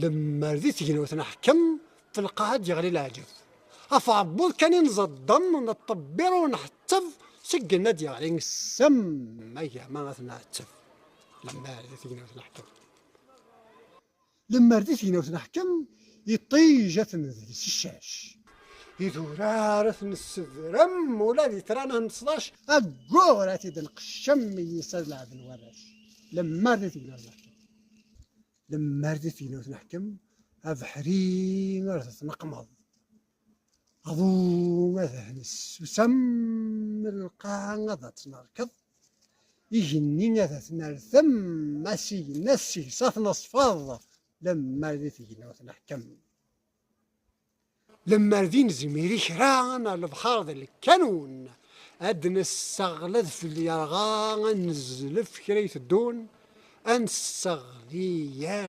لما رديت جنوت نحكم في القاعد يغلي العجب افعبوض كان نصدم نطبر ونحتف سجلنا ديالي نسم ايا ما غتنعتف. لما رديت جنوت نحكم لما رديت جنوت نحكم يطيجة نذلس الشاش يدورارث نسذرم ولادي ترانا نصلاش اقوراتي دنقشم يسال لعب الوراش. لما رديت جنوت نحكم لما رديت جنوت نحكم أبحري غرث نقمض أضو مثهنس وسم القاع غضت نركض يجني نذت نرثم نسي صاف نصفاض. لما رديت جنوت نحكم لما ردين زميري شرانا البحر ذا الكانون أدنى السغلد في اليرغان نزل في كريت الدون أنسغلي